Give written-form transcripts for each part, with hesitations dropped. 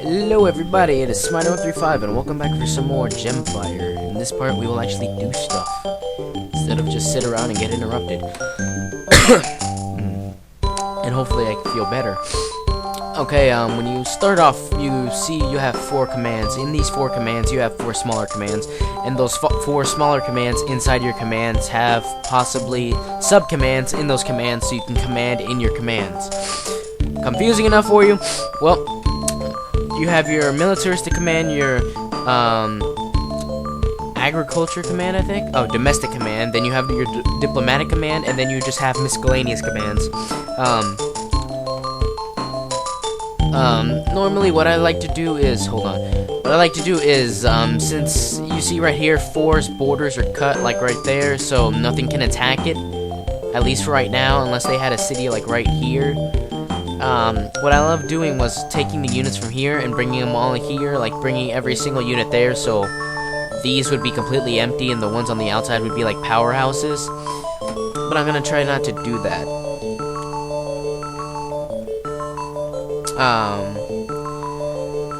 Hello everybody, it is Smiter135 and welcome back for some more Gemfire. In this part we will actually do stuff, instead of just sit around and get interrupted. And hopefully I can feel better. Okay, when you start off, you see you have 4 commands. In these 4 commands, you have 4 smaller commands. And those 4 smaller commands inside your commands have possibly sub-commands in those commands, so you can command in your commands. Confusing enough for you? Well, you have your militaristic command, your agriculture command, I think. Oh, domestic command. Then you have your diplomatic command, and then you just have miscellaneous commands. Normally what I like to do is, since you see right here, 4's borders are cut, like right there, so nothing can attack it, at least for right now, unless they had a city, like, right here. What I love doing was taking the units from here and bringing them all here, like, bringing every single unit there, so these would be completely empty, and the ones on the outside would be, like, powerhouses, but I'm gonna try not to do that.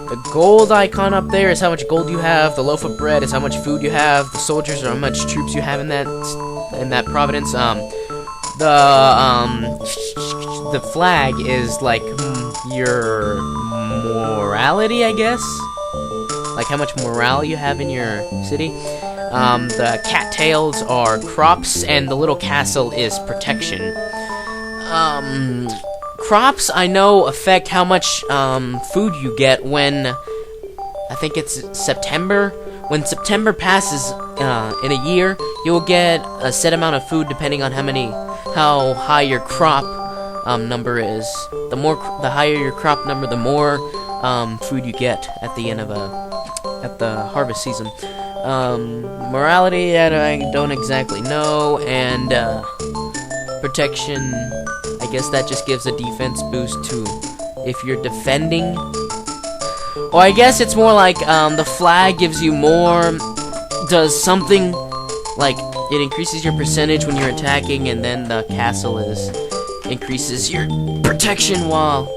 The gold icon up there is how much gold you have. The loaf of bread is how much food you have. The soldiers are how much troops you have in that province. The flag is like your morality, I guess. Like how much morale you have in your city. The cattails are crops, and the little castle is protection. Crops, I know, affect how much food you get when, I think it's September. When September passes in a year, you'll get a set amount of food depending on how high your crop number is. The higher your crop number, the more food you get at the end of at the harvest season. Morality, I don't exactly know, and protection, I guess that just gives a defense boost to if you're defending. Or I guess it's more like the flag gives you more, does something like it increases your percentage when you're attacking, and then the castle increases your protection while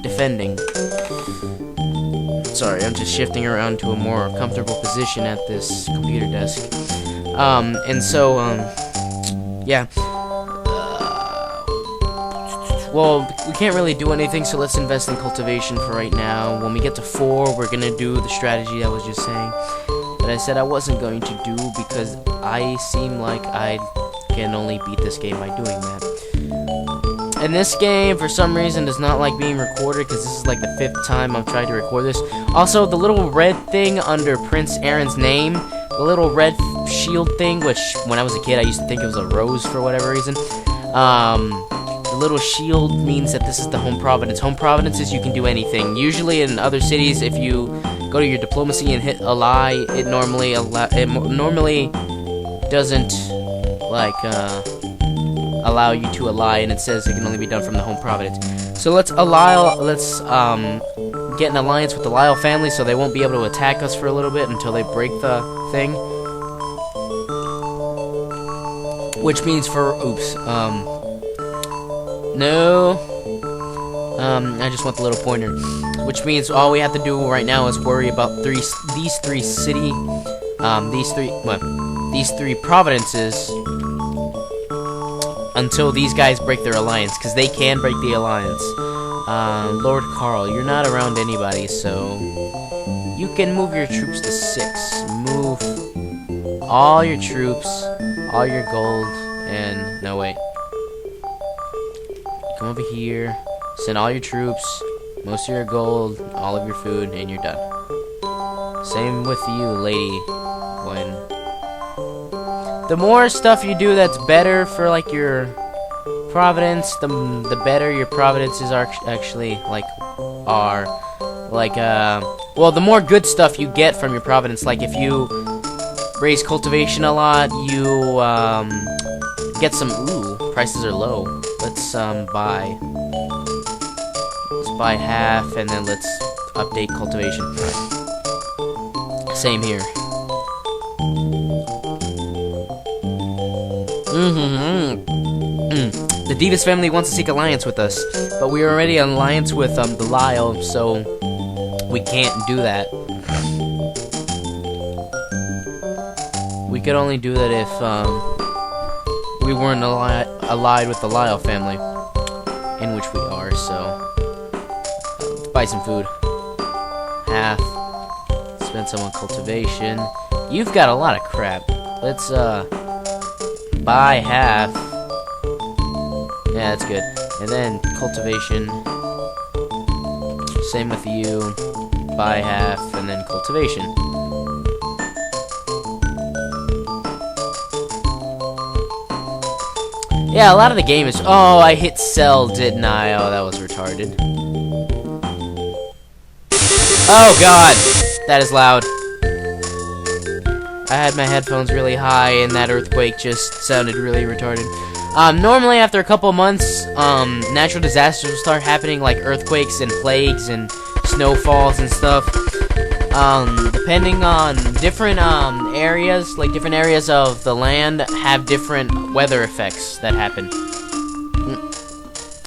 defending. Sorry, I'm just shifting around to a more comfortable position at this computer desk. Yeah. Well, we can't really do anything, so let's invest in cultivation for right now. When we get to 4, we're gonna do the strategy I was just saying that I said I wasn't going to do, because I seem like I can only beat this game by doing that. And this game, for some reason, does not like being recorded, because this is like the 5th time I've tried to record this. Also, the little red thing under Prince Aaron's name, the little red shield thing, which when I was a kid I used to think it was a rose for whatever reason. The little shield means that this is the home province. Home provinces, you can do anything. Usually in other cities, if you go to your diplomacy and hit ally, it normally doesn't like allow you to ally, and it says it can only be done from the home province. So let's get an alliance with the Lyle family, so they won't be able to attack us for a little bit until they break the thing. Which means no. I just want the little pointer. Which means all we have to do right now is worry about these three provinces until these guys break their alliance, because they can break the alliance. Lord Carl, you're not around anybody, so you can move your troops to 6. Move all your troops, all your gold, and no wait. Come over here, send all your troops, most of your gold, all of your food, and you're done. Same with you, Lady Gwen. The more stuff you do that's better for, like, your providence, the better your providences are actually, well, the more good stuff you get from your providence. Like, if you raise cultivation a lot, you, get some, prices are low. Let's buy half, and then let's update cultivation. Same here. The Divas family wants to seek alliance with us, but we are already in alliance with the Lyle, so we can't do that. We could only do that if we weren't allied with the Lyle family, in which we are. So let's buy some food. Half. Spend some on cultivation. You've got a lot of crap. Let's buy half. Yeah, that's good. And then cultivation. Same with you. Buy half and then cultivation. Yeah, a lot of the game is... Oh, I hit sell, didn't I? Oh, that was retarded. Oh, God. That is loud. I had my headphones really high, and that earthquake just sounded really retarded. Normally, after a couple months, natural disasters will start happening, like earthquakes and plagues and snowfalls and stuff. Depending on different areas, like different areas of the land have different weather effects that happen.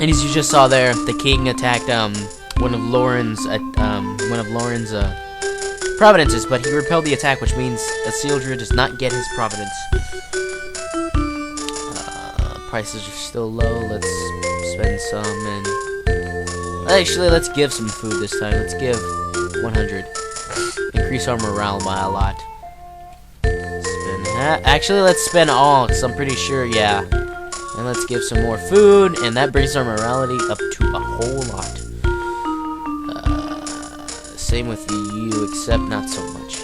And as you just saw there, the king attacked one of Lauren's providences, but he repelled the attack, which means a Sealdra does not get his providence. Prices are still low. Let's spend some, and actually, let's give some food this time. Let's give 100. Increase our morale by a lot. Actually, let's spend all, because I'm pretty sure, yeah. And let's give some more food, and that brings our morality up to a whole lot. Same with you, except not so much.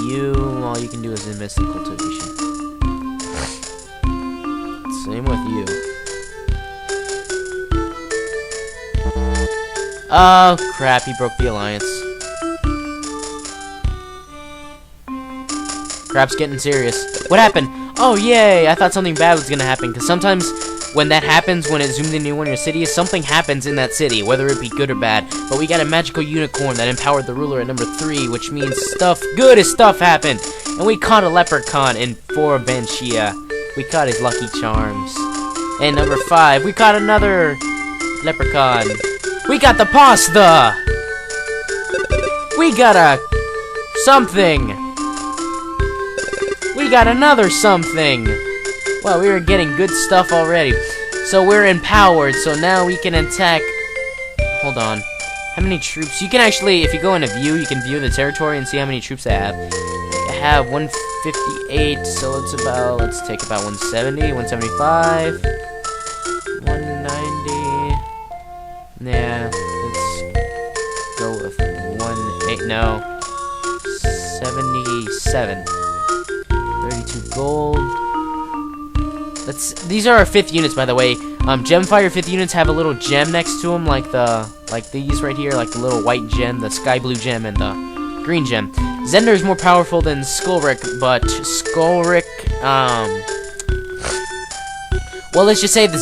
You, all you can do is invest in cultivation. Same with you. Oh, crap, he broke the alliance. Crap's getting serious. What happened? Oh, yay! I thought something bad was gonna happen, because sometimes when that happens, when it zoomed into one of your cities, something happens in that city, whether it be good or bad. But we got a magical unicorn that empowered the ruler at number 3, which means good stuff happened. And we caught a leprechaun in Benchia. We caught his lucky charms. And number 5, we caught another leprechaun. We got the pasta! We got a something! We got another something! Well, we were getting good stuff already. So we're empowered, so now we can attack... Hold on. How many troops? You can actually, if you go into view, you can view the territory and see how many troops I have. I have 158, so let's take about 170, 175, 190. Yeah, let's go with 77. 32 gold. These are our 5th units, by the way. Gemfire 5th units have a little gem next to them, like these right here, like the little white gem, the sky blue gem, and the green gem. Zender is more powerful than Skullrick, but Skullrick, well, let's just say the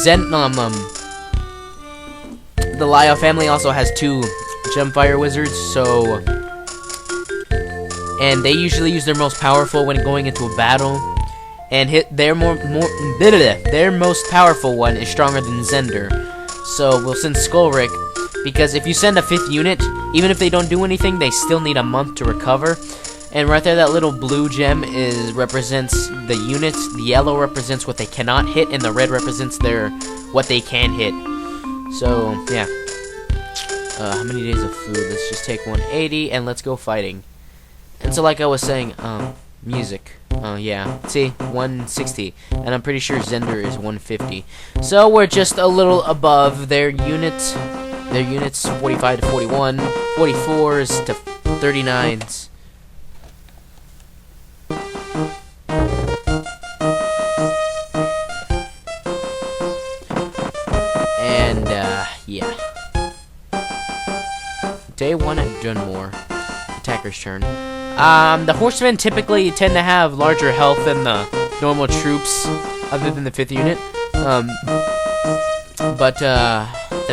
the Lyle family also has 2 Gemfire wizards, so, and they usually use their most powerful when going into a battle. And their most powerful one is stronger than Zender. So we'll send Skullrick, because if you send a 5th unit, even if they don't do anything, they still need a month to recover. And right there, that little blue gem represents the units. The yellow represents what they cannot hit, and the red represents what they can hit. So yeah. How many days of food? Let's just take 180 and let's go fighting. And so, like I was saying, music. Yeah. See, 160, and I'm pretty sure Zender is 150. So we're just a little above their units. Their units 45 to 41, 44s to 39s. And yeah. Day 1 at Dunmore. Attacker's turn. The horsemen typically tend to have larger health than the normal troops, other than the 5th unit. But the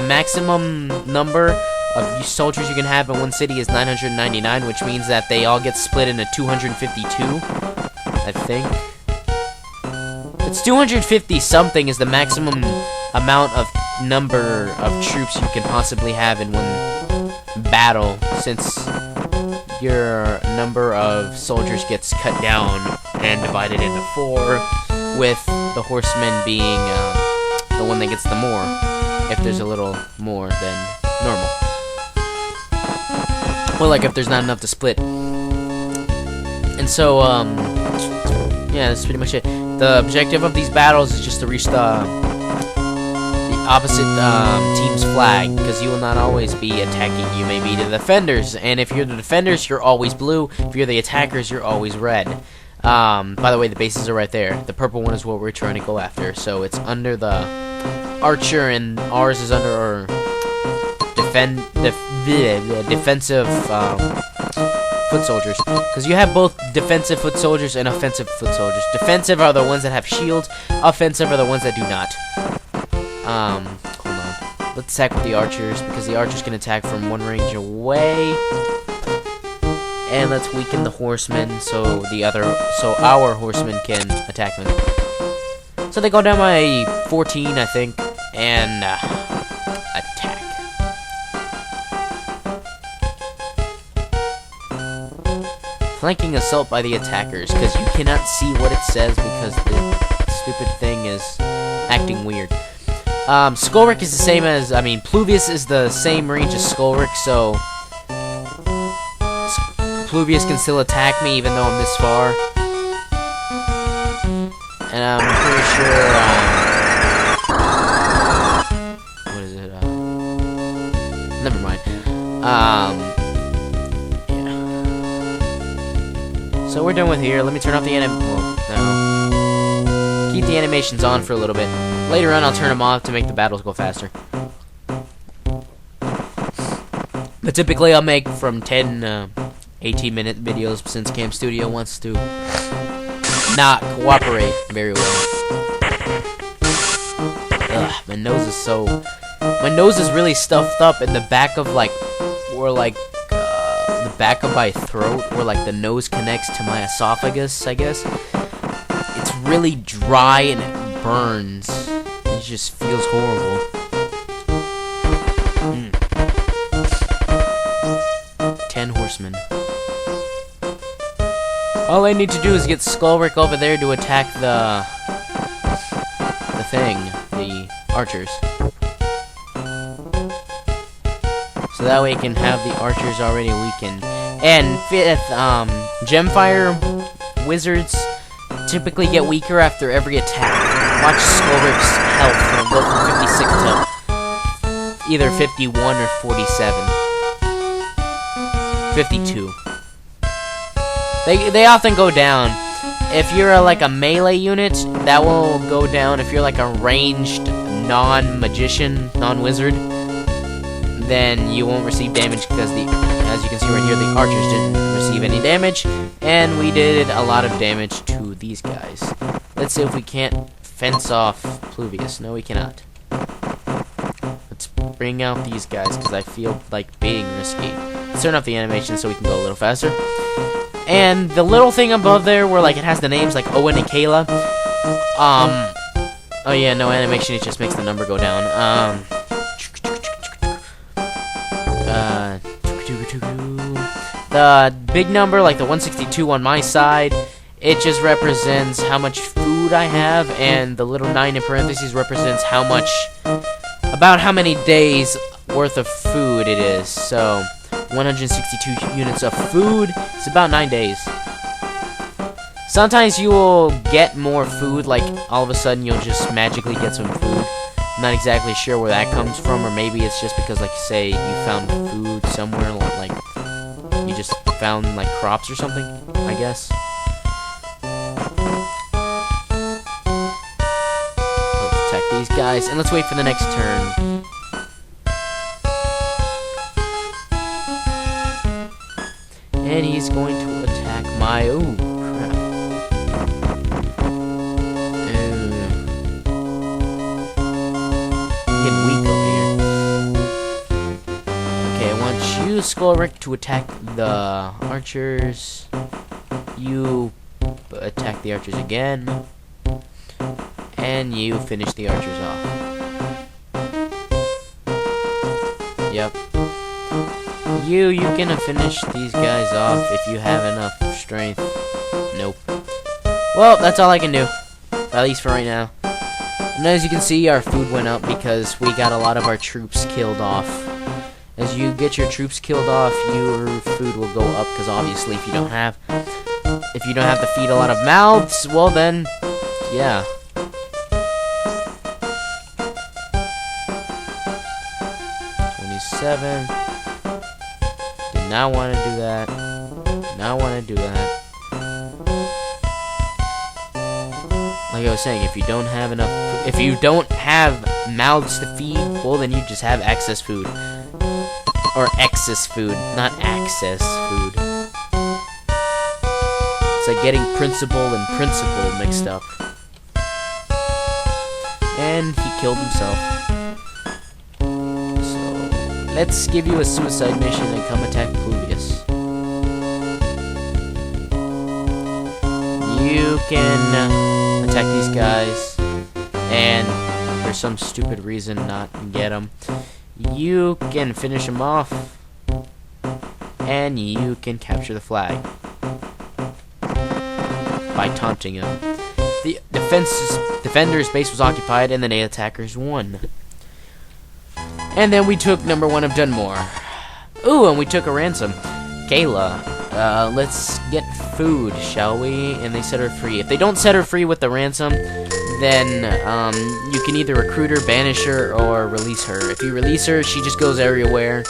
maximum number of soldiers you can have in one city is 999, which means that they all get split into 252, I think. It's 250 something is the maximum amount of number of troops you can possibly have in one battle, since your number of soldiers gets cut down and divided into 4, with the horseman being the one that gets the more, if there's a little more than normal. Well, like if there's not enough to split. And so, yeah, that's pretty much it. The objective of these battles is just to reach the opposite team's flag, because you will not always be attacking. You may be the defenders, and if you're the defenders, you're always blue. If you're the attackers, you're always red. By the way, the bases are right there. The purple one is what we're trying to go after, so it's under the archer, and ours is under our defensive foot soldiers, because you have both defensive foot soldiers and offensive foot soldiers. Defensive are the ones that have shields. Offensive are the ones that do not. Hold on. Let's attack with the archers, because the archers can attack from one range away. And let's weaken the horsemen so our horsemen can attack them. So they go down by 14, I think, and attack. Flanking assault by the attackers, because you cannot see what it says because the stupid thing is acting weird. Skullrick is the same as, Pluvius is the same range as Skullrick, so Pluvius can still attack me even though I'm this far. And I'm pretty sure, what is it, never mind. Yeah. So we're done with here. Let me turn off the no. Keep the animations on for a little bit. Later on, I'll turn them off to make the battles go faster. But typically, I'll make from 10, 18-minute videos, since Cam Studio wants to not cooperate very well. Ugh, my nose is really stuffed up in the back of, the back of my throat, where, the nose connects to my esophagus, I guess. It's really dry and it burns. It just feels horrible. 10 horsemen. All I need to do is get Skullrick over there to attack the archers. So that way I can have the archers already weakened. And 5th, Gemfire wizards typically get weaker after every attack. Watch Skullrick's health go from 56 to either 51 or 47. 52. They often go down. If you're a melee unit, that will go down. If you're a ranged non-magician, non-wizard, then you won't receive damage, because as you can see right here, the archers didn't receive any damage, and we did a lot of damage to these guys. Let's see if we can't fence off Pluvius. No, we cannot. Let's bring out these guys, because I feel like being risky. Let's turn off the animation so we can go a little faster. And the little thing above there where it has the names Owen and Kayla. Oh yeah, no animation, it just makes the number go down. The big number, the 162 on my side, it just represents how much food I have, and the little 9 in parentheses represents about how many days worth of food it is. So 162 units of food is about 9 days. Sometimes you will get more food, all of a sudden you'll just magically get some food. I'm not exactly sure where that comes from, or maybe it's just because, say, you found food somewhere, you just found, crops or something, I guess. Let's attack these guys, and let's wait for the next turn. And he's going to attack my... Ooh, crap. Getting weak over here. Okay, I want you, Skullrick, to attack the archers. You attack the archers again. And you finish the archers off. Yep. You can finish these guys off if you have enough strength. Nope. Well, that's all I can do. At least for right now. And as you can see, our food went up because we got a lot of our troops killed off. As you get your troops killed off, your food will go up, because obviously if you don't have to feed a lot of mouths, well then, yeah. Did not want to do that. Did not want to do that. Like I was saying, if you don't have mouths to feed, well then you just have excess food. Or excess food, not access food. It's like getting principal and principal mixed up. And he killed himself. Let's give you a suicide mission and come attack Publius. You can attack these guys and for some stupid reason not get them. You can finish them off and you can capture the flag by taunting him. The defender's base was occupied and the native attackers won. And then we took number 1 of Dunmore. Ooh, and we took a ransom. Kayla, let's get food, shall we? And they set her free. If they don't set her free with the ransom, then you can either recruit her, banish her, or release her. If you release her, she just goes anywhere,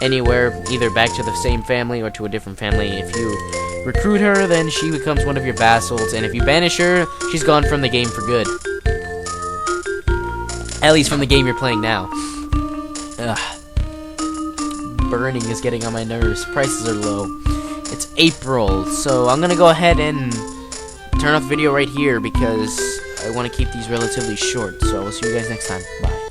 either back to the same family or to a different family. If you recruit her, then she becomes one of your vassals, and if you banish her, she's gone from the game for good. At least from the game you're playing now. Ugh. Burning is getting on my nerves. Prices are low. It's April, so I'm gonna go ahead and turn off the video right here because I want to keep these relatively short. So I will see you guys next time. Bye.